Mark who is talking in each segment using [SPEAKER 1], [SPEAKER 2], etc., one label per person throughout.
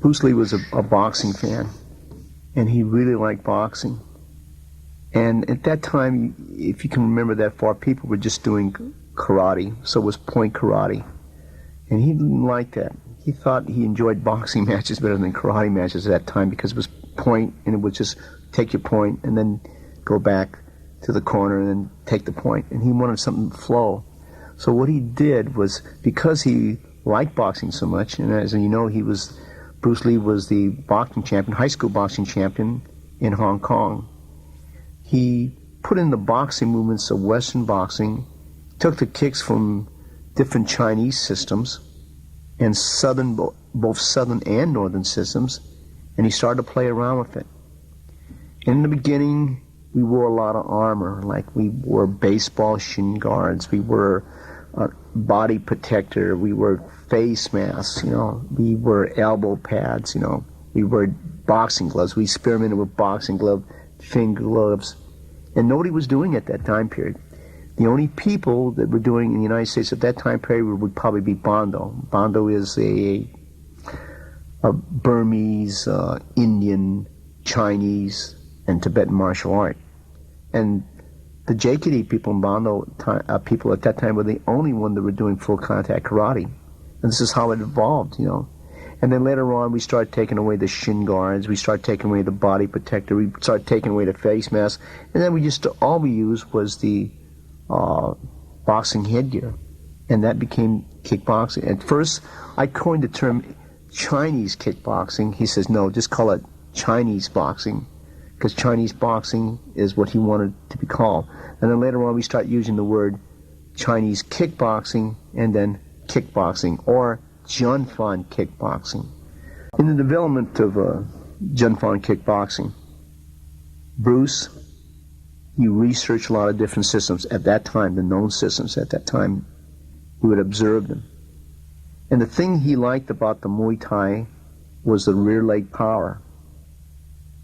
[SPEAKER 1] Bruce Lee was a boxing fan, and he really liked boxing. And at that time, if you can remember that far, people were just doing karate, so it was point karate. And he didn't like that. He thought he enjoyed boxing matches better than karate matches at that time because it was point, and it would just take your point and then go back to the corner and then take the point. And he wanted something to flow. So what he did was, because he liked boxing so much, and as you know, Bruce Lee was the boxing champion, high school boxing champion in Hong Kong. He put in the boxing movements of Western boxing, took the kicks from different Chinese systems and both Southern and Northern systems, and he started to play around with it. In the beginning, we wore a lot of armor, like we wore baseball shin guards, we wore body protector, we wore face masks, we wore elbow pads, we wore boxing gloves. We experimented with boxing gloves, finger gloves, and nobody was doing it at that time period. The only people that were doing in the United States at that time period would probably be Bando. Bando is a Burmese, Indian, Chinese, and Tibetan martial art. And the JKD people and Bando people at that time were the only one that were doing full contact karate. And this is how it evolved, And then later on, we started taking away the shin guards, we started taking away the body protector, we started taking away the face mask, and then all we used was the boxing headgear, and that became kickboxing. At first, I coined the term Chinese kickboxing. He says, no, just call it Chinese boxing, because Chinese boxing is what he wanted to be called. And then later on, we start using the word Chinese kickboxing, and then kickboxing, or Junfan kickboxing. In the development of Junfan kickboxing, Bruce, he researched a lot of different systems at that time, the known systems at that time. He would observe them. And the thing he liked about the Muay Thai was the rear leg power.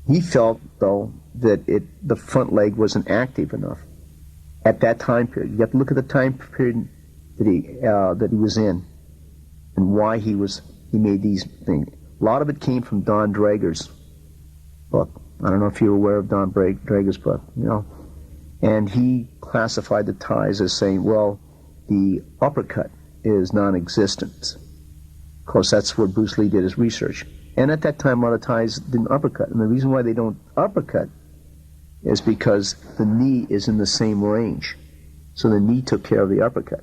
[SPEAKER 1] He felt, though, that the front leg wasn't active enough at that time period. You have to look at the time period that he was in and why he made these things. A lot of it came from Don Draeger's book. I don't know if you're aware of Don Draeger's book, And he classified the Thais as saying, well, the uppercut is non-existent. Of course, that's where Bruce Lee did his research. And at that time, a lot of Thais didn't uppercut. And the reason why they don't uppercut is because the knee is in the same range. So the knee took care of the uppercut.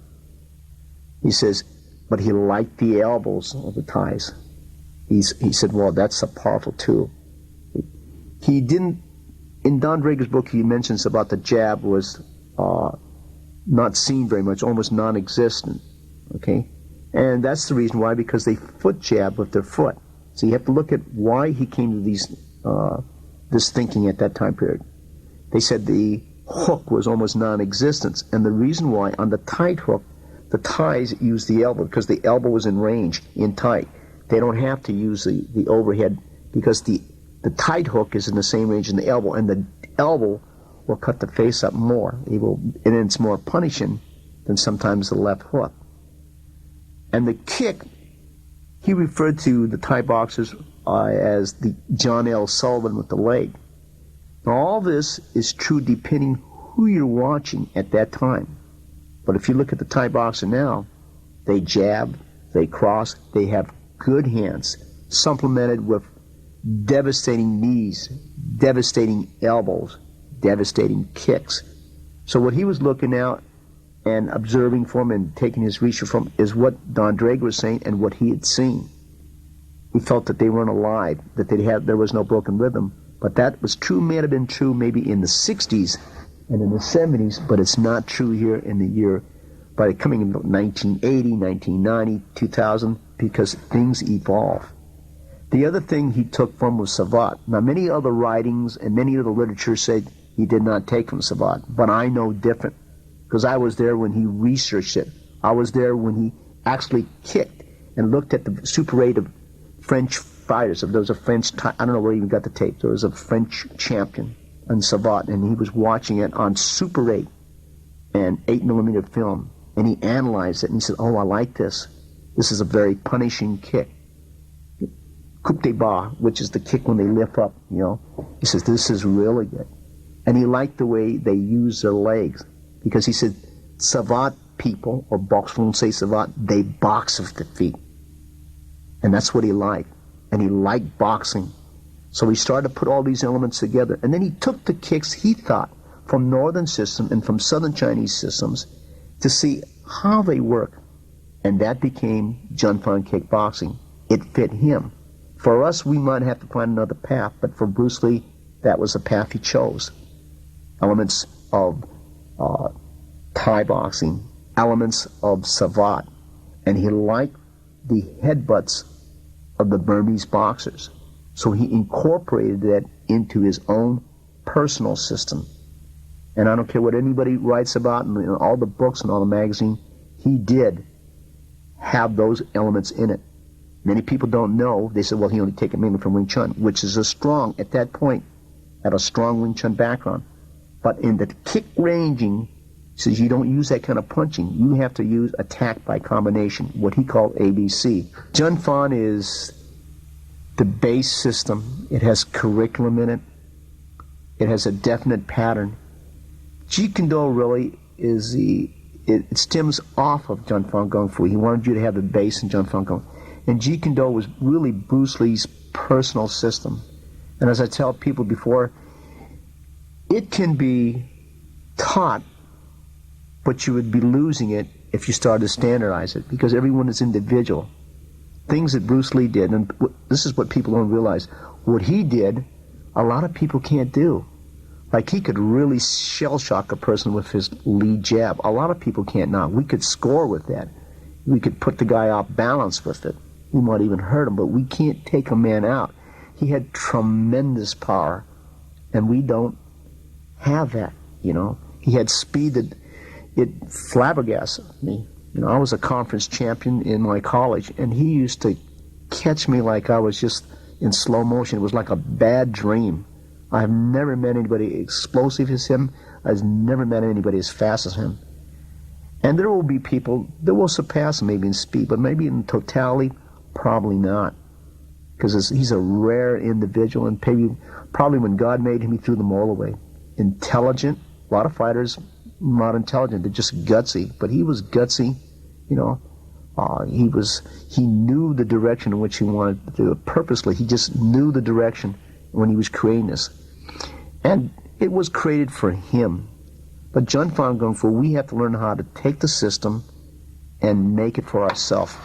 [SPEAKER 1] He says, but he liked the elbows of the Thais. He said, well, that's a powerful tool. He didn't, in Don Draeger's book, he mentions about the jab was not seen very much, almost non-existent, okay? And that's the reason why, because they foot jab with their foot. So you have to look at why he came to this thinking at that time period. They said the hook was almost non-existent, and the reason why, on the tight hook, the Thais use the elbow, because the elbow was in range, in tight. They don't have to use the overhead, because the tight hook is in the same range as the elbow, and the elbow will cut the face up more. And it's more punishing than sometimes the left hook. And the kick, he referred to the Thai boxers as the John L. Sullivan with the leg. Now, all this is true depending who you're watching at that time. But if you look at the Thai boxer now, they jab, they cross, they have good hands, supplemented with devastating knees, devastating elbows, devastating kicks. So what he was looking at and observing from and taking his research from is what Don Draeger was saying and what he had seen. He felt that they weren't alive, that there was no broken rhythm. But that was true, may have been true maybe in the 60s and in the 70s, but it's not true here in the year, by coming in 1980, 1990, 2000, because things evolve. The other thing he took from was Savat. Now, many other writings and many other literature said he did not take from Savat, but I know different, because I was there when he researched it. I was there when he actually kicked and looked at the Super 8 of French fighters. There was a French, I don't know where he even got the tape, there was a French champion on Savat, and he was watching it on Super 8 and 8mm film, and he analyzed it, and he said, oh, I like this. This is a very punishing kick. coup de bas, which is the kick when they lift up, you know. He says, this is really good. And he liked the way they use their legs, because he said, Savate people, or boxers won't say Savate, they box with the feet. And that's what he liked. And he liked boxing. So he started to put all these elements together. And then he took the kicks, he thought, from northern system and from southern Chinese systems to see how they work. And that became Junfan kickboxing. It fit him. For us, we might have to find another path, but for Bruce Lee, that was the path he chose. Elements of Thai boxing, elements of Savate, and he liked the headbutts of the Burmese boxers. So he incorporated that into his own personal system. And I don't care what anybody writes about in all the books and all the magazines, he did have those elements in it. Many people don't know. They said, well, he only took it mainly from Wing Chun, which is at that point, had a strong Wing Chun background. But in the kick ranging, he says you don't use that kind of punching. You have to use attack by combination, what he called ABC. Junfan is the base system. It has curriculum in it. It has a definite pattern. Jeet Kune Do really is it stems off of Junfan Kung Fu. He wanted you to have the base in Junfan Kung Fu. And Jeet Kune Do was really Bruce Lee's personal system. And as I tell people before, it can be taught, but you would be losing it if you started to standardize it, because everyone is individual. Things that Bruce Lee did, and this is what people don't realize, what he did, a lot of people can't do. Like, he could really shell-shock a person with his lead jab. A lot of people can't now. We could score with that. We could put the guy off balance with it. We might even hurt him, but we can't take a man out. He had tremendous power, and we don't have that, you know. He had speed that it flabbergasted me. You know, I was a conference champion in my college, and he used to catch me like I was just in slow motion. It was like a bad dream. I've never met anybody explosive as him. I've never met anybody as fast as him. And there will be people that will surpass him maybe in speed, but maybe in totality, probably not. Because he's a rare individual, and probably when God made him, he threw them all away. Intelligent. A lot of fighters not intelligent. They're just gutsy. But he was gutsy, you know. He knew the direction in which he wanted to do it purposely. He just knew the direction when he was creating this. And it was created for him. But Junfan Kung Fu, we have to learn how to take the system and make it for ourselves.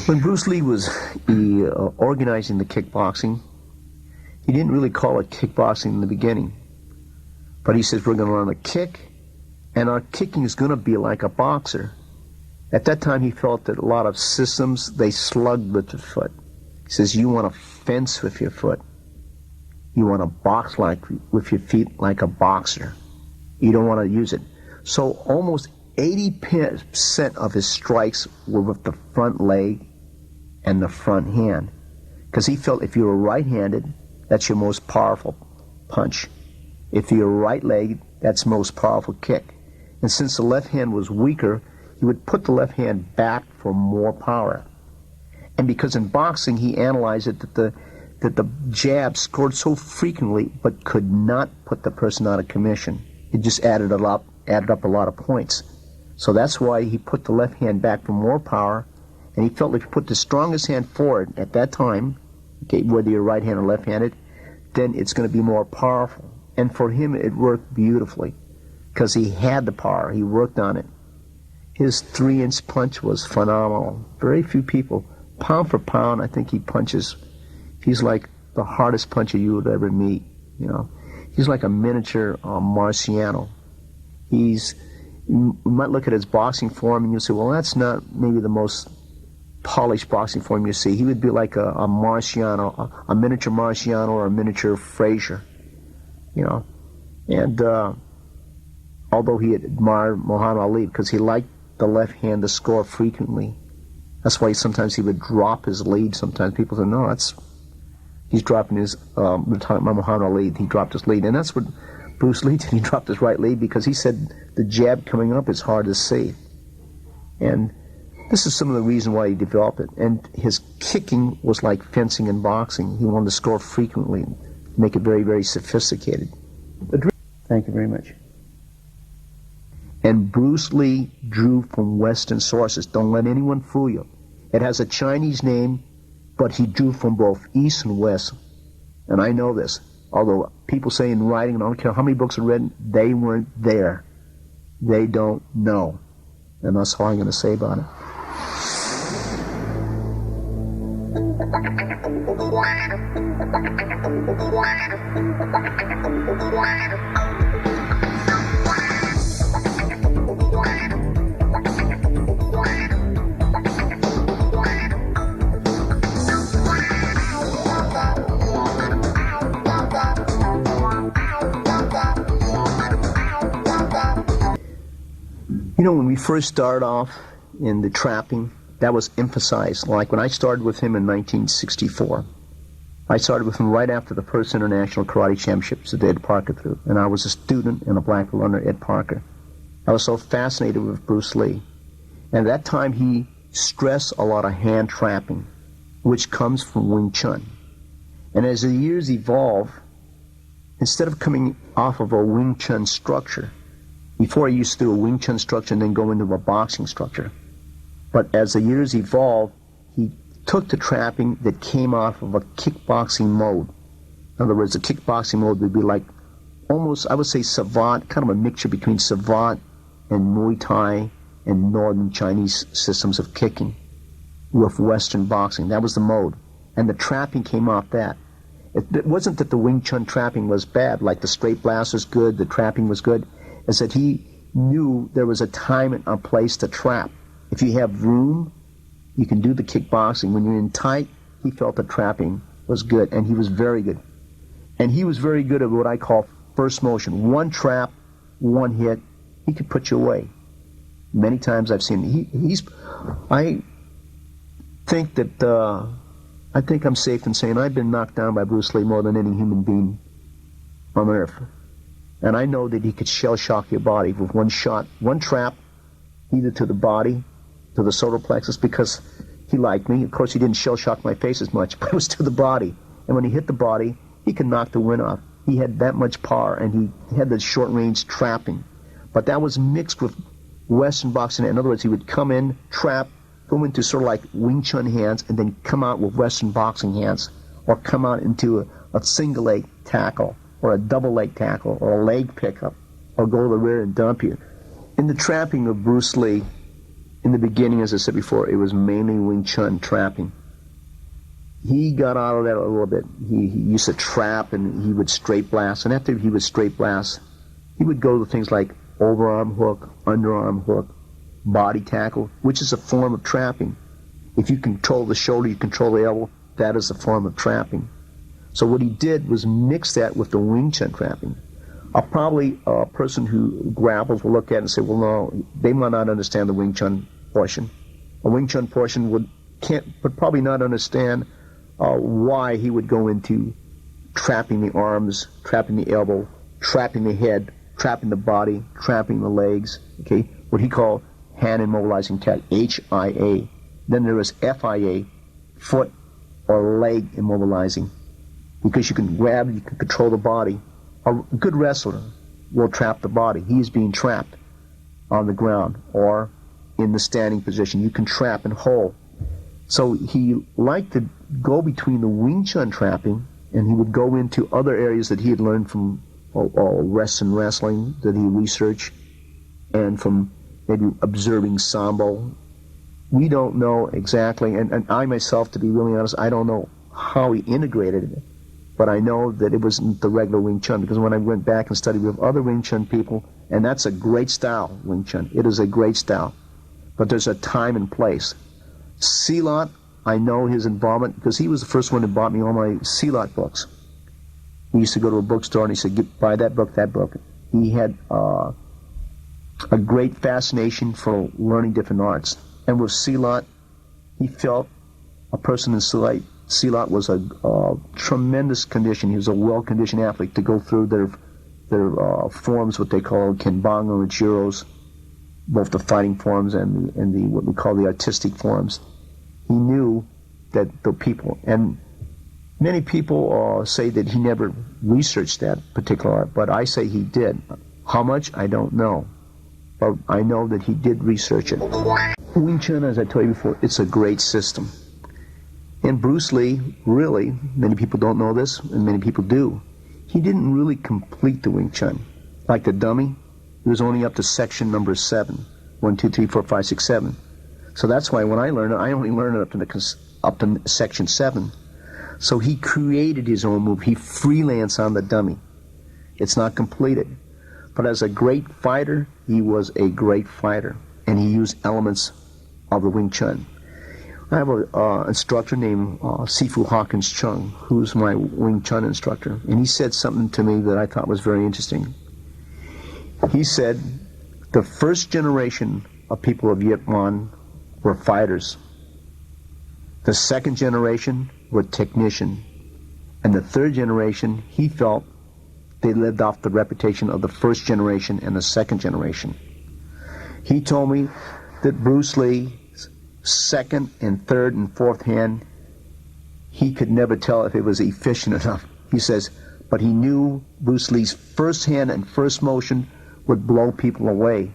[SPEAKER 1] When Bruce Lee was organizing the kickboxing, he didn't really call it kickboxing in the beginning. But he says, we're going to learn a kick, and our kicking is going to be like a boxer. At that time, he felt that a lot of systems, they slugged with the foot. He says, you want to fence with your foot. You want to box with your feet like a boxer. You don't want to use it. So almost 80% of his strikes were with the front leg and the front hand. Because he felt if you were right-handed, that's your most powerful punch. If you're right leg, that's most powerful kick. And since the left hand was weaker, he would put the left hand back for more power. And because in boxing he analyzed it that the jab scored so frequently but could not put the person out of commission. It just added up a lot of points. So that's why he put the left hand back for more power, and he felt if you put the strongest hand forward at that time, okay, whether you're right-handed or left-handed, then it's going to be more powerful. And for him, it worked beautifully because he had the power. He worked on it. His 3-inch punch was phenomenal. Very few people, pound for pound, I think he punches. He's like the hardest puncher you would ever meet. You know, he's like a miniature Marciano. You might look at his boxing form and you'll say, well, that's not maybe the most polished boxing form you see. He would be like a Marciano, a miniature Marciano or a miniature Frazier. You know, And although he admired Muhammad Ali because he liked the left hand to score frequently, that's why sometimes he would drop his lead. Sometimes people say, no, he's dropping his, we're talking about Muhammad Ali, he dropped his lead. And that's what Bruce Lee did. He dropped his right lead because he said the jab coming up is hard to see. And this is some of the reason why he developed it. And his kicking was like fencing and boxing. He wanted to score frequently and make it very, very sophisticated. Thank you very much. And Bruce Lee drew from Western sources. Don't let anyone fool you. It has a Chinese name, but he drew from both East and West. And I know this. Although people say in writing, and I don't care how many books are written, they weren't there. They don't know. And that's all I'm going to say about it. You know, when we first started off in the trapping, that was emphasized. Like when I started with him in 1964, I started with him right after the first International Karate Championships that Ed Parker threw. And I was a student and a black belt under Ed Parker. I was so fascinated with Bruce Lee. And at that time, he stressed a lot of hand trapping, which comes from Wing Chun. And as the years evolve, instead of coming off of a Wing Chun structure, before I used to do a Wing Chun structure and then go into a boxing structure. But as the years evolved, he took the trapping that came off of a kickboxing mode. In other words, the kickboxing mode would be like almost, I would say, savant, kind of a mixture between savant and Muay Thai and Northern Chinese systems of kicking with Western boxing. That was the mode. And the trapping came off that. It wasn't that the Wing Chun trapping was bad, like the straight blast was good, the trapping was good. Is that he knew there was a time and a place to trap. If you have room, you can do the kickboxing. When you're in tight, he felt the trapping was good, and he was very good. And he was very good at what I call first motion. One trap, one hit, he could put you away. Many times I've seen him. I think I'm safe in saying I've been knocked down by Bruce Lee more than any human being on earth. And I know that he could shell shock your body with one shot, one trap, either to the body, to the solar plexus, because he liked me. Of course, he didn't shell shock my face as much, but it was to the body. And when he hit the body, he could knock the wind off. He had that much power, and he had the short-range trapping. But that was mixed with Western boxing. In other words, he would come in, trap, go into sort of like Wing Chun hands, and then come out with Western boxing hands, or come out into a single leg tackle, or a double leg tackle, or a leg pickup, or go to the rear and dump you. In the trapping of Bruce Lee, in the beginning, as I said before, it was mainly Wing Chun trapping. He got out of that a little bit. He used to trap, and he would straight blast. And after he would straight blast, he would go to things like overarm hook, underarm hook, body tackle, which is a form of trapping. If you control the shoulder, you control the elbow, that is a form of trapping. So what he did was mix that with the Wing Chun trapping. Probably a person who grapples will look at it and say, well, no, they might not understand the Wing Chun portion. A Wing Chun portion would probably not understand why he would go into trapping the arms, trapping the elbow, trapping the head, trapping the body, trapping the legs, okay? What he called hand immobilizing tech, HIA. Then there was FIA, foot or leg immobilizing. Because you can grab, you can control the body. A good wrestler will trap the body. He is being trapped on the ground or in the standing position. You can trap and hold. So he liked to go between the Wing Chun trapping, and he would go into other areas that he had learned from Western wrestling that he researched, and from maybe observing Sambo. We don't know exactly, and I myself, to be really honest, I don't know how he integrated it. But I know that it wasn't the regular Wing Chun, because when I went back and studied with other Wing Chun people, and that's a great style, Wing Chun. It is a great style. But there's a time and place. Silat, I know his involvement, because he was the first one who bought me all my Silat books. We used to go to a bookstore, and he said, buy that book, that book. He had a great fascination for learning different arts. And with Silat, he felt a person in Silat was a tremendous condition. He was a well-conditioned athlete to go through their forms, what they call Kenbanga and Juros, both the fighting forms and the what we call the artistic forms. He knew that the people, and many people say that he never researched that particular art, but I say he did. How much, I don't know. But I know that he did research it. Wing Chun, as I told you before, it's a great system. And Bruce Lee, really, many people don't know this, and many people do, he didn't really complete the Wing Chun. Like the dummy, he was only up to section number 7. 1, 2, 3, 4, 5, 6, 7. So that's why when I learned it, I only learned it up to section 7. So he created his own move. He freelanced on the dummy. It's not completed. But as a great fighter, he was a great fighter. And he used elements of the Wing Chun. I have an instructor named Sifu Hawkins Chung, who's my Wing Chun instructor. And he said something to me that I thought was very interesting. He said, the first generation of people of Viet Minh were fighters. The second generation were technicians. And the third generation, he felt, they lived off the reputation of the first generation and the second generation. He told me that Bruce Lee's second and third and fourth hand, he could never tell if it was efficient enough. He says, but he knew Bruce Lee's first hand and first motion would blow people away.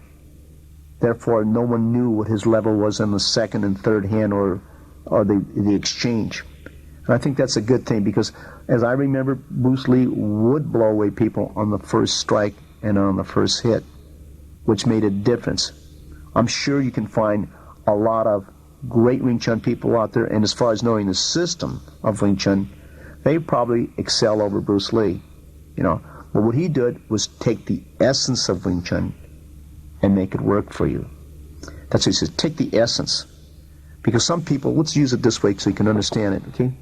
[SPEAKER 1] Therefore, no one knew what his level was in the second and third hand or the exchange. And I think that's a good thing, because as I remember, Bruce Lee would blow away people on the first strike and on the first hit, which made a difference. I'm sure you can find a lot of great Wing Chun people out there, and as far as knowing the system of Wing Chun, they probably excel over Bruce Lee, you know. But what he did was take the essence of Wing Chun and make it work for you. That's what he says, take the essence. Because some people, let's use it this way so you can understand it, okay?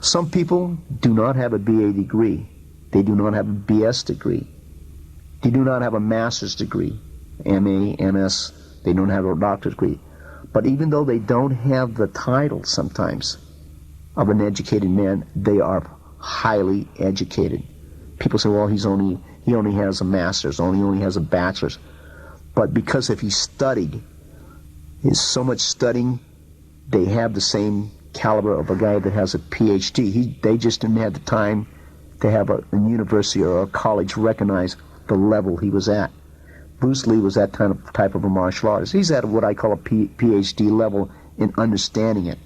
[SPEAKER 1] Some people do not have a BA degree. They do not have a BS degree. They do not have a master's degree, MA, MS. They don't have a doctor's degree. But even though they don't have the title sometimes of an educated man, they are highly educated. People say, well, he only has a master's, he only has a bachelor's. But because if he studied, there's so much studying, they have the same caliber of a guy that has a PhD. They just didn't have the time to have a university or a college recognize the level he was at. Bruce Lee was that type of a martial artist. He's at what I call a PhD level in understanding it.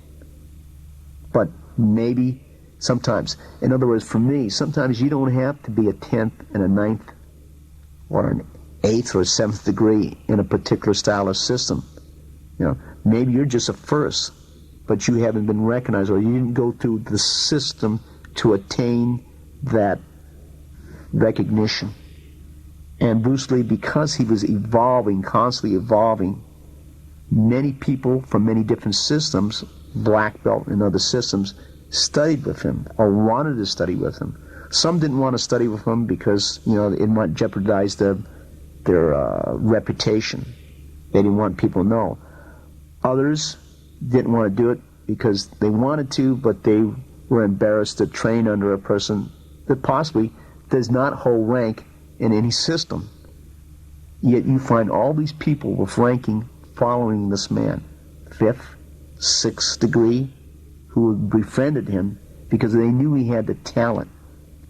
[SPEAKER 1] But maybe sometimes, in other words, for me, sometimes you don't have to be a 10th and a 9th or an 8th or a 7th degree in a particular style or system. You know, maybe you're just a first, but you haven't been recognized, or you didn't go through the system to attain that recognition. And Bruce Lee, because he was evolving, constantly evolving, many people from many different systems, black belt and other systems, studied with him or wanted to study with him. Some didn't want to study with him because, you know, it might jeopardize their reputation. They didn't want people to know. Others didn't want to do it because they wanted to, but they were embarrassed to train under a person that possibly does not hold rank in any system. Yet you find all these people with ranking following this man, 5th, 6th degree, who befriended him because they knew he had the talent.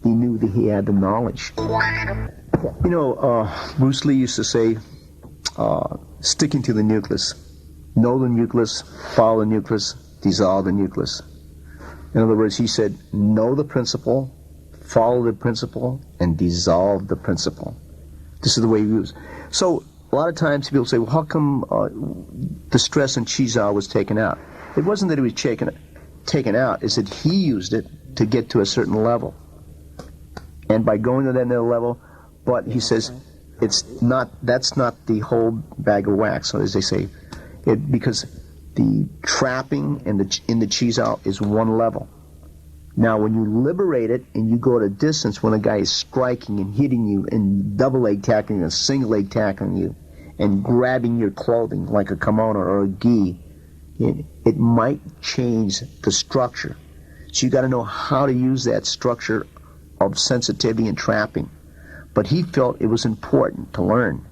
[SPEAKER 1] They knew that he had the knowledge. You know, Bruce Lee used to say, sticking to the nucleus. Know the nucleus, follow the nucleus, dissolve the nucleus. In other words, he said, know the principle, follow the principle, and dissolve the principle. This is the way he used. So a lot of times people say, well, how come the stress in Qizhou was taken out? It wasn't that it was taken out, it's that he used it to get to a certain level. And by going to that level, but he says, that's not the whole bag of wax, so as they say. Because the trapping in the Qizhou is one level. Now, when you liberate it and you go at a distance when a guy is striking and hitting you and double leg tackling you and single leg tackling you and grabbing your clothing like a kimono or a gi, it might change the structure. So you got to know how to use that structure of sensitivity and trapping. But he felt it was important to learn.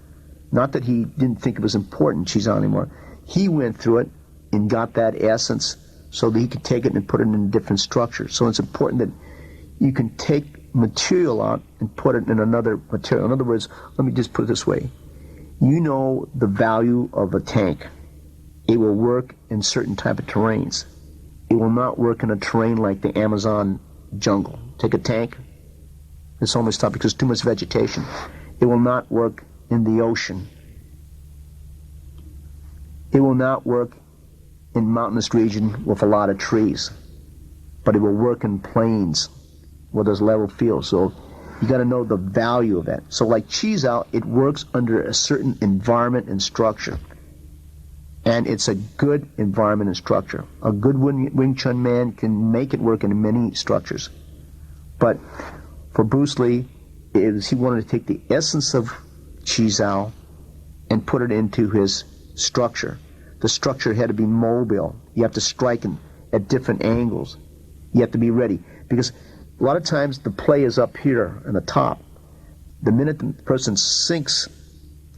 [SPEAKER 1] Not that he didn't think it was important, Chisao, anymore. He went through it and got that essence so that he could take it and put it in a different structure. So it's important that you can take material out and put it in another material. In other words, let me just put it this way. You know the value of a tank. It will work in certain type of terrains. It will not work in a terrain like the Amazon jungle. Take a tank, it's almost tough because there's too much vegetation. It will not work in the ocean. It will not work in mountainous region with a lot of trees, but it will work in plains where there's level fields. So you got to know the value of that. So like Chisao, it works under a certain environment and structure, and it's a good environment and structure. A good Wing Chun man can make it work in many structures, but for Bruce Lee, he wanted to take the essence of Chisao and put it into his structure. The structure had to be mobile. You have to strike at different angles. You have to be ready. Because a lot of times the play is up here in the top. The minute the person sinks,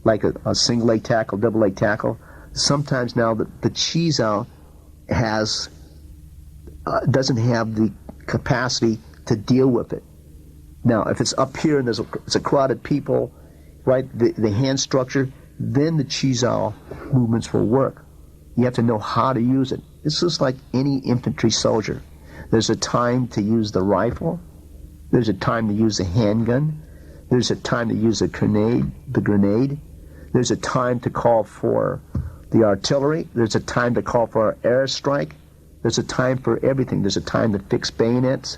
[SPEAKER 1] like a single leg tackle, double leg tackle, sometimes now the Chisao doesn't have the capacity to deal with it. Now, if it's up here and it's a crowded people, right, the hand structure, then the Chisao movements will work. You have to know how to use it. This is like any infantry soldier. There's a time to use the rifle. There's a time to use the handgun. There's a time to use the grenade. There's a time to call for the artillery. There's a time to call for airstrike. There's a time for everything. There's a time to fix bayonets.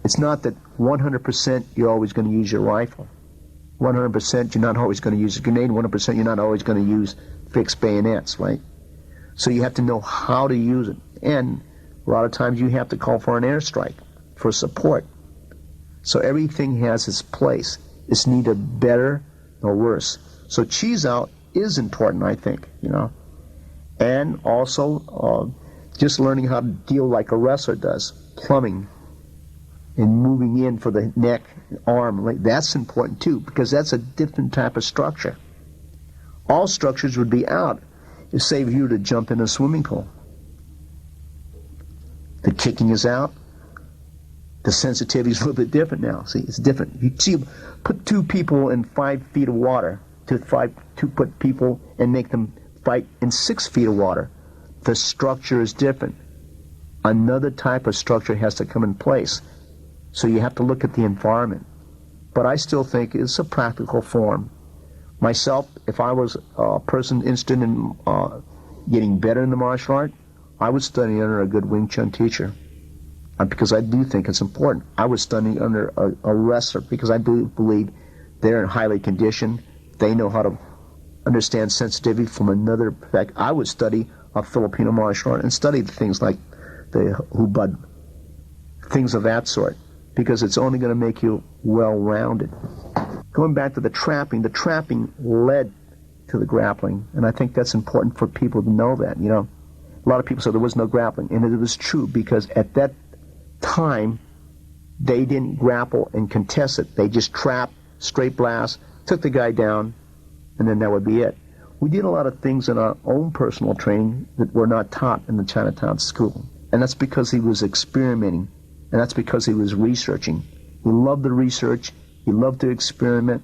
[SPEAKER 1] It's not that 100% you're always going to use your rifle. 100% you're not always going to use a grenade. 100% you're not always going to use fixed bayonets, right? So you have to know how to use it. And a lot of times you have to call for an airstrike for support. So everything has its place. It's neither better nor worse. So Chisao is important, I think, And also just learning how to deal like a wrestler does, plumbing and moving in for the neck, arm. That's important too, because that's a different type of structure. All structures would be out if, say, you were to jump in a swimming pool. The kicking is out. The sensitivity is a little bit different now. See, it's different. You see, put two people in 5 feet of water to put people and make them fight in 6 feet of water. The structure is different. Another type of structure has to come in place. So you have to look at the environment. But I still think it's a practical form. Myself, if I was a person interested in getting better in the martial art, I would study under a good Wing Chun teacher. Because I do think it's important. I would study under a wrestler because I do believe they're highly conditioned. They know how to understand sensitivity from another perspective. I would study a Filipino martial art and study things like the hubad, things of that sort, because it's only going to make you well-rounded. Going back to the trapping led to the grappling, and I think that's important for people to know that. A lot of people say there was no grappling, and it was true because at that time they didn't grapple and contest it. They just trapped, straight blast, took the guy down, and then that would be it. We did a lot of things in our own personal training that were not taught in the Chinatown school, and that's because he was experimenting, and that's because he was researching. He loved the research. He loved to experiment,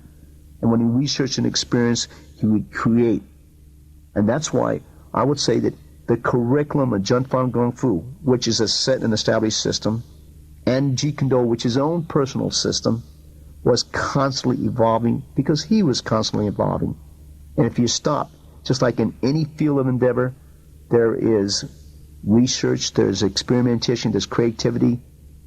[SPEAKER 1] and when he researched and experienced, he would create. And that's why I would say that the curriculum of Junfang Kung Fu, which is a set and established system, and Jeet Kune Do, which is his own personal system, was constantly evolving because he was constantly evolving. And if you stop, just like in any field of endeavor, there is research, there's experimentation, there's creativity,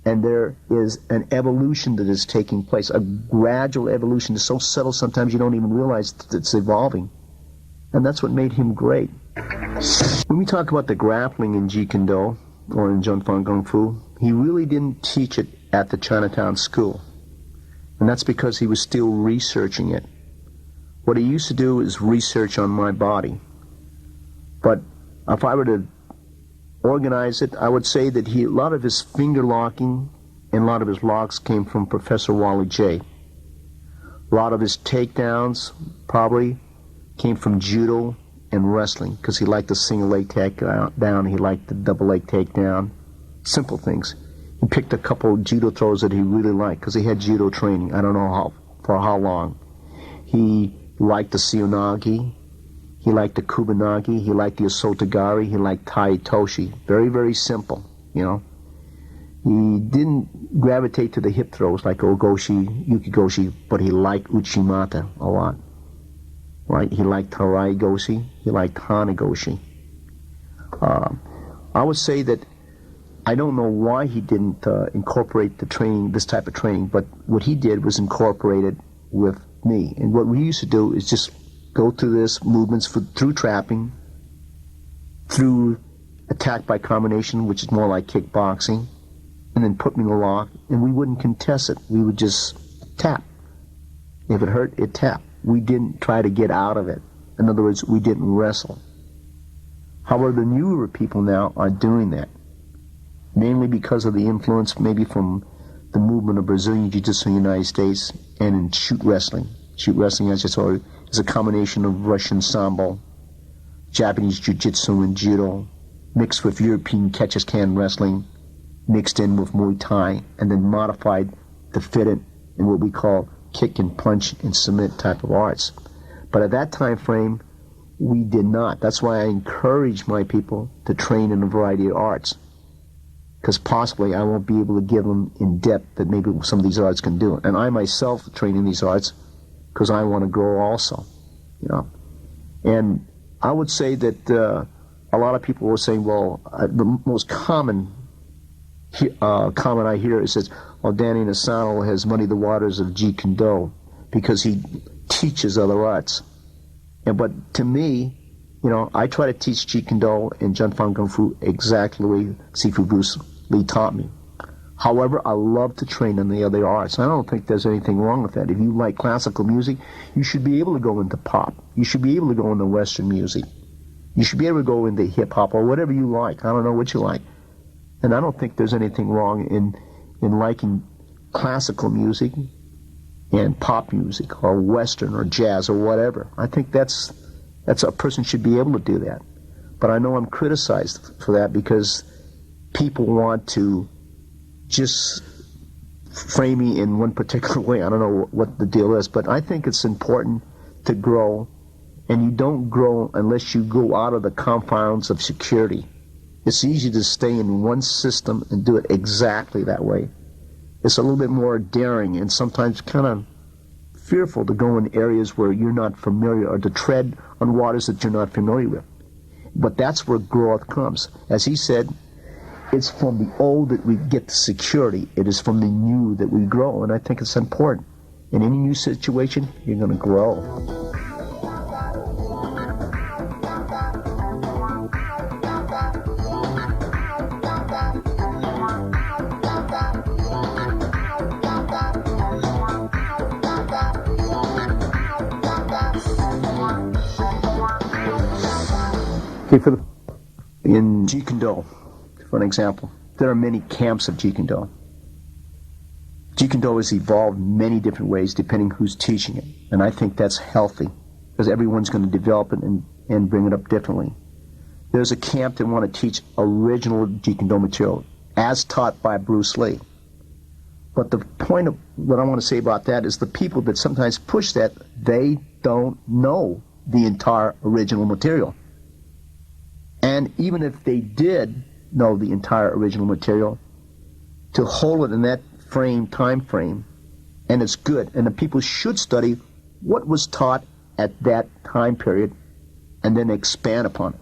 [SPEAKER 1] and there is an evolution that is taking place, a gradual evolution. It's so subtle sometimes you don't even realize that it's evolving. And that's what made him great. When we talk about the grappling in Jeet Kune Do, or in Zhenfang Kung Fu, he really didn't teach it at the Chinatown school. And that's because he was still researching it. What he used to do is research on my body. But if I were to organize it, I would say that a lot of his finger locking and a lot of his locks came from Professor Wally J. A lot of his takedowns probably came from judo and wrestling, because he liked the single leg takedown, he liked the double leg takedown. Simple things. He picked a couple of judo throws that he really liked, because he had judo training. I don't know for how long. He liked the seonagi, he liked the kubanagi, he liked the osotogari, he liked tai toshi. Very, very simple, you know. He didn't gravitate to the hip throws like ogoshi, yukigoshi, but he liked uchimata a lot. Right? He liked Harai Goshi, he liked Hanagoshi. I would say that I don't know why he didn't incorporate the training, this type of training, but what he did was incorporate it with me. And what we used to do is just go through this movements through trapping, through attack by combination, which is more like kickboxing, and then put me in a lock, and we wouldn't contest it. We would just tap. If it hurt, it tapped. We didn't try to get out of it. In other words, we didn't wrestle. However, the newer people now are doing that, mainly because of the influence maybe from the movement of Brazilian Jiu-Jitsu in the United States and in shoot wrestling. Shoot wrestling, as I told you, is a combination of Russian Sambo, Japanese Jiu-Jitsu and Judo, mixed with European catch-as-can wrestling, mixed in with Muay Thai, and then modified to fit it in what we call kick and punch and submit type of arts. But at that time frame, we did not. That's why I encourage my people to train in a variety of arts, because possibly I won't be able to give them in depth that maybe some of these arts can do. And I myself train in these arts because I want to grow also, you know. And I would say that a lot of people were saying, well, the most common comment I hear is that, well, Danny Inosanto has muddied the waters of Jeet Kune Do because he teaches other arts. But to me, you know, I try to teach Jeet Kune Do and Zhenfang Kung Fu exactly the way Sifu Bruce Lee taught me. However, I love to train in the other arts. I don't think there's anything wrong with that. If you like classical music, you should be able to go into pop. You should be able to go into Western music. You should be able to go into hip-hop or whatever you like. I don't know what you like. And I don't think there's anything wrong in liking classical music and pop music or Western or jazz or whatever. I think that's a person should be able to do that. But I know I'm criticized for that because people want to just frame me in one particular way. I don't know what the deal is, but I think it's important to grow, and you don't grow unless you go out of the confines of security. It's easy to stay in one system and do it exactly that way. It's a little bit more daring and sometimes kind of fearful to go in areas where you're not familiar or to tread on waters that you're not familiar with. But that's where growth comes. As he said, it's from the old that we get the security. It is from the new that we grow, and I think it's important. In any new situation, you're going to grow. Okay, in Jeet Kune Do, for an example, there are many camps of Jeet Kune Do. Jeet Kune Do has evolved many different ways depending who's teaching it, and I think that's healthy because everyone's going to develop it and bring it up differently. There's a camp that want to teach original Jeet Kune Do material as taught by Bruce Lee. But the point of what I want to say about that is the people that sometimes push that, they don't know the entire original material. And even if they did know the entire original material, to hold it in that time frame, and it's good, and the people should study what was taught at that time period and then expand upon it.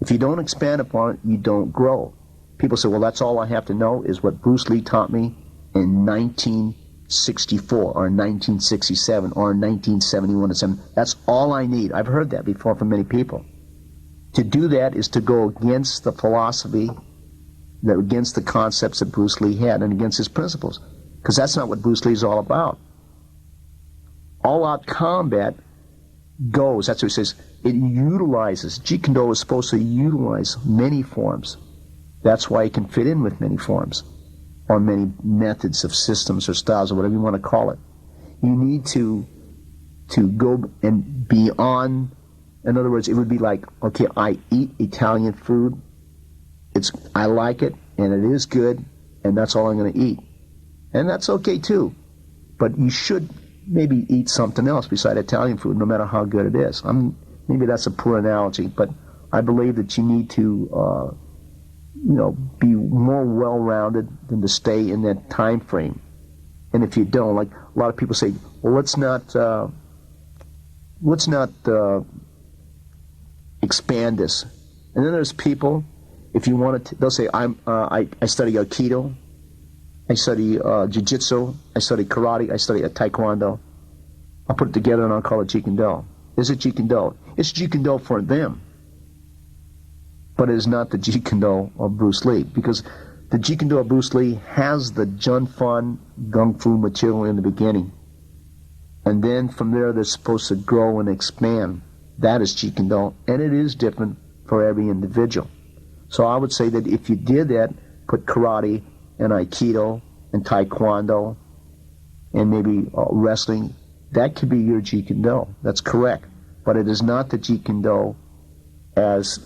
[SPEAKER 1] If you don't expand upon it, you don't grow. People say, well, that's all I have to know is what Bruce Lee taught me in 1964 or 1967 or 1971 or 7. That's all I need. I've heard that before from many people. To do that is to go against the philosophy that against the concepts that Bruce Lee had and against his principles. Because that's not what Bruce Lee is all about. All-out combat goes, that's what he says, it utilizes, Jeet Kune Do is supposed to utilize many forms. That's why it can fit in with many forms, or many methods of systems or styles, or whatever you want to call it. You need to go and beyond. In other words, it would be like, okay, I eat Italian food, I like it, and it is good, and that's all I'm going to eat. And that's okay too. But you should maybe eat something else beside Italian food, no matter how good it is. Maybe that's a poor analogy, but I believe that you need to, be more well-rounded than to stay in that time frame. And if you don't, like a lot of people say, well, let's not expand this. And then there's people, if you want to, they'll say, I study Aikido, I study Jiu-Jitsu, I study Karate, I study Taekwondo. I'll put it together and I'll call it Jeet Kune Do. Is it Jeet Kune Do? It's Jeet Kune Do for them. But it is not the Jeet Kune Do of Bruce Lee, because the Jeet Kune Do of Bruce Lee has the Jun Fan Gung Fu material in the beginning. And then from there, they're supposed to grow and expand. That is Jeet Kune Do, and it is different for every individual. So I would say that if you did that, put Karate and Aikido and Taekwondo and maybe wrestling, that could be your Jeet Kune Do. That's correct. But it is not the Jeet Kune Do as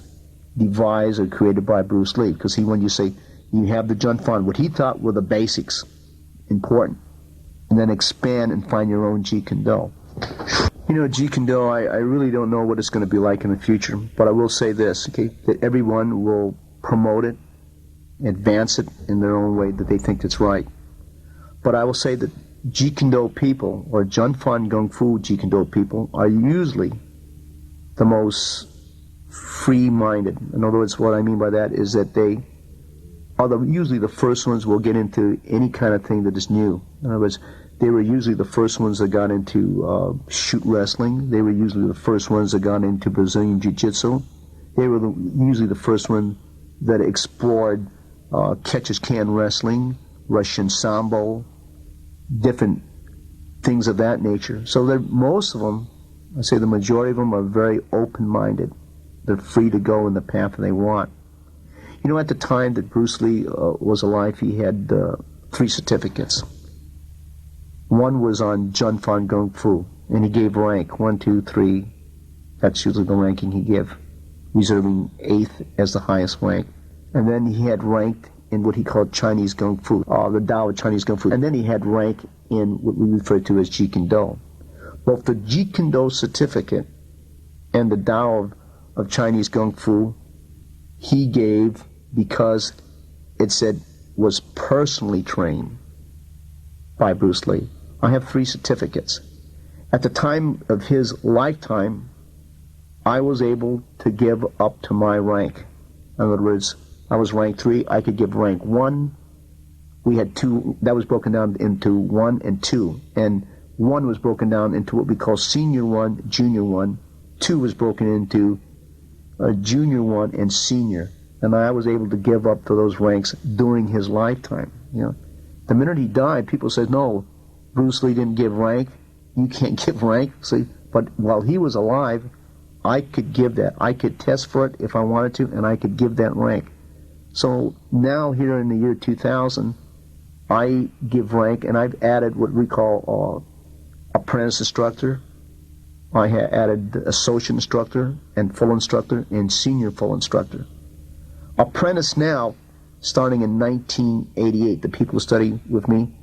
[SPEAKER 1] devised or created by Bruce Lee. Because when you say you have the Jun Fan, what he thought were the basics, important, and then expand and find your own Jeet Kune Do. Jeet Kune Do, I really don't know what it's going to be like in the future, but I will say this, okay, that everyone will promote it, advance it in their own way that they think it's right. But I will say that Jeet Kune Do people, or Jun Fan Gung Fu Jeet Kune Do people, are usually the most free-minded. In other words, what I mean by that is that they are usually the first ones who will get into any kind of thing that is new. In other words, they were usually the first ones that got into shoot wrestling. They were usually the first ones that got into Brazilian Jiu-Jitsu. They were usually the first one that explored catch-as-can wrestling, Russian Sambo, different things of that nature. So most of them, I say the majority of them, are very open-minded. They're free to go in the path they want. At the time that Bruce Lee was alive, he had 3 certificates. One was on Jun Fan Gung Fu, and he gave rank 1, 2, 3. That's usually the ranking he gave, reserving 8th as the highest rank. And then he had ranked in what he called Chinese Kung Fu, the Tao of Chinese Kung Fu. And then he had rank in what we refer to as Jeet Kune Do. Both the Jeet Kune Do certificate and the Tao of Chinese Kung Fu he gave because it said was personally trained by Bruce Lee. I have 3 certificates. At the time of his lifetime, I was able to give up to my rank. In other words, I was rank 3, I could give rank 1. We had 2, that was broken down into 1 and 2. And 1 was broken down into what we call senior 1, junior 1. 2 was broken into junior 1 and senior. And I was able to give up to those ranks during his lifetime. The minute he died, people said, no, Bruce Lee didn't give rank. You can't give rank. See, but while he was alive, I could give that. I could test for it if I wanted to, and I could give that rank. So now here in the year 2000, I give rank, and I've added what we call apprentice instructor. I have added associate instructor and full instructor and senior full instructor. Apprentice now, starting in 1988, the people who study with me,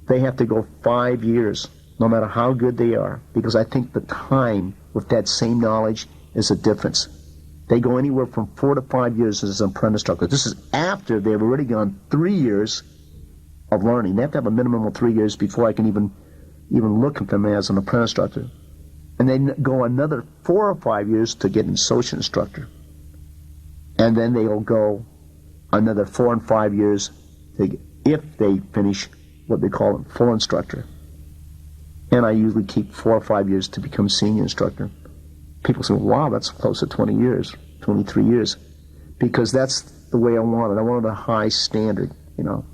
[SPEAKER 1] they have to go 5 years, no matter how good they are, because I think the time with that same knowledge is a difference. They go anywhere from 4 to 5 years as an apprentice instructor. This is after they've already gone 3 years of learning. They have to have a minimum of 3 years before I can even look at them as an apprentice instructor. And then go another 4 or 5 years to get an associate instructor. And then they'll go another 4 and 5 years if they finish what they call a full instructor. And I usually keep 4 or 5 years to become senior instructor. People say, wow, that's close to 20 years, 23 years. Because that's the way I wanted. I wanted a high standard, you know.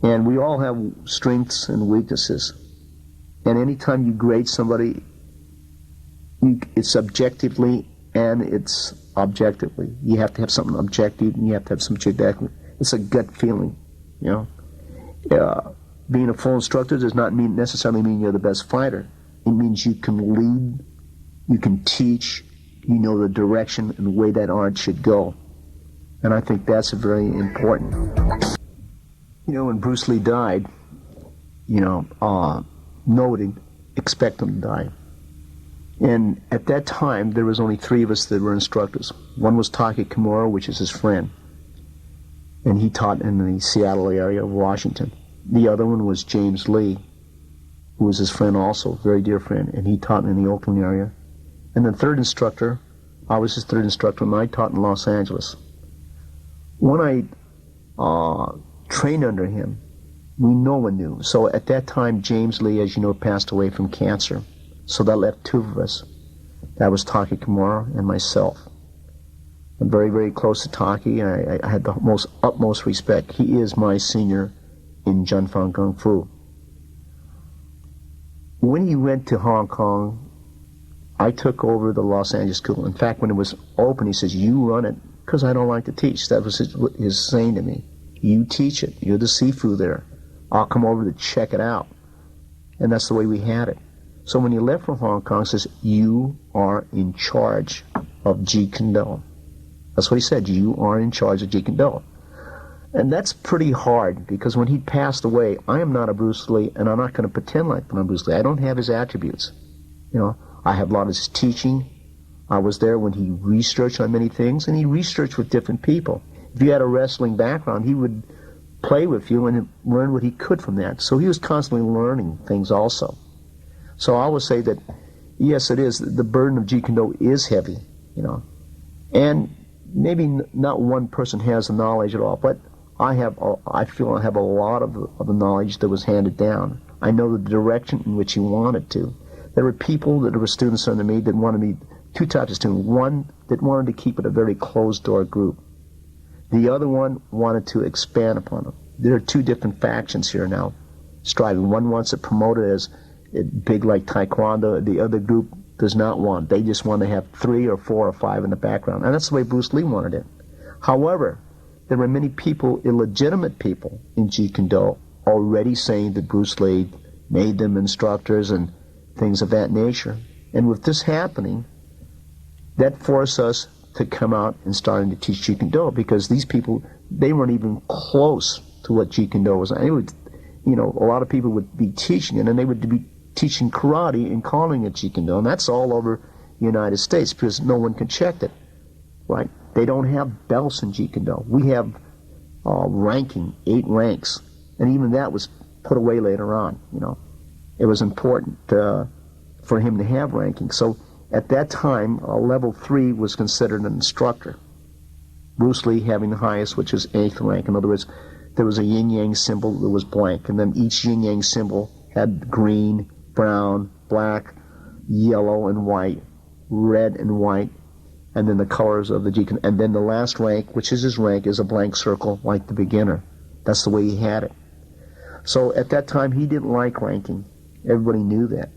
[SPEAKER 1] And we all have strengths and weaknesses. And anytime you grade somebody, it's subjectively and it's objectively. You have to have something objective and you have to have something subjective. It's a gut feeling, you know. Being a full instructor does not necessarily mean you're the best fighter. It means you can lead, you can teach, you know the direction and the way that art should go. And I think that's very important. You know, when Bruce Lee died, you know, nobody expected him to die. And at that time, there was only 3 of us that were instructors. One was Taki Kimura, which is his friend. And he taught in the Seattle area of Washington. The other one was James Lee, who was his friend also, very dear friend, and he taught in the Oakland area. And the third instructor, I was his third instructor, and I taught in Los Angeles. When I trained under him, no one knew. So at that time, James Lee, as you know, passed away from cancer. So that left 2 of us. That was Taki Kimura and myself. I'm very, very close to Taki. I had the utmost respect. He is my senior in Junfang Kung Fu. When he went to Hong Kong, I took over the Los Angeles school. In fact, when it was open, he says, "You run it," because I don't like to teach. That was his saying to me. "You teach it. You're the Sifu there. I'll come over to check it out." And that's the way we had it. So when he left from Hong Kong, he says, "You are in charge of Jeet Kune Do." That's what he said. "You are in charge of Jeet Kune Do." And that's pretty hard, because when he passed away, I am not a Bruce Lee, and I'm not going to pretend like I'm Bruce Lee. I don't have his attributes. You know, I have a lot of his teaching. I was there when he researched on many things, and he researched with different people. If you had a wrestling background, he would play with you and learn what he could from that. So he was constantly learning things also. So I would say that, yes, it is. The burden of Jeet Kune Do is heavy, you know. And maybe not one person has the knowledge at all, but I feel I have a lot of the knowledge that was handed down. I know the direction in which he wanted to. There were people that were students under me that wanted me, 2 types of students. One that wanted to keep it a very closed-door group. The other one wanted to expand upon it. There are 2 different factions here now striving. One wants to promote it as big like Taekwondo. The other group does not want. They just want to have 3 or 4 or 5 in the background. And that's the way Bruce Lee wanted it. However, there were many people, illegitimate people in Jeet Kune Do, already saying that Bruce Lee made them instructors and things of that nature. And with this happening, that forced us to come out and starting to teach Jeet Kune Do, because these people, they weren't even close to what Jeet Kune Do was. They would, you know, a lot of people would be teaching it, and they would be teaching karate and calling it Jeet Kune Do, and that's all over the United States because no one can check it, right? They don't have belts in Jeet Kune Do. We have ranking, 8 ranks, and even that was put away later on, you know. It was important for him to have ranking. So at that time, level 3 was considered an instructor. Bruce Lee having the highest, which is 8th rank. In other words, there was a yin-yang symbol that was blank, and then each yin-yang symbol had green, brown, black, yellow and white, red and white, and then the colors of the Jeet Kune Do. And then the last rank, which is his rank, is a blank circle like the beginner. That's the way he had it. So at that time, he didn't like ranking. Everybody knew that.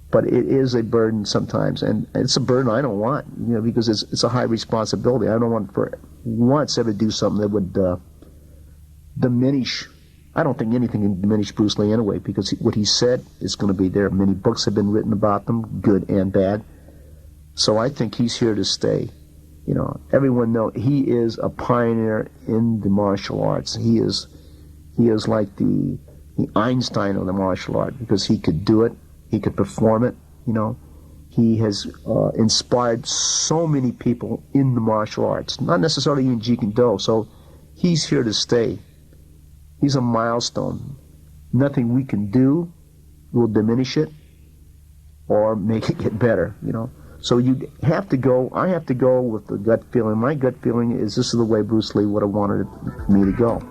[SPEAKER 1] But it is a burden sometimes, and it's a burden I don't want, you know, because it's a high responsibility. I don't want for once ever do something that would diminish. I don't think anything can diminish Bruce Lee anyway, because what he said is going to be there. Many books have been written about them, good and bad. So I think he's here to stay. You know, everyone knows he is a pioneer in the martial arts. He is like the Einstein of the martial art, because he could do it, he could perform it. You know, he has inspired so many people in the martial arts, not necessarily in Jeet Kune Do. So he's here to stay. He's a milestone. Nothing we can do will diminish it or make it get better, you know. So you have to go, I have to go with the gut feeling. My gut feeling is this is the way Bruce Lee would have wanted me to go.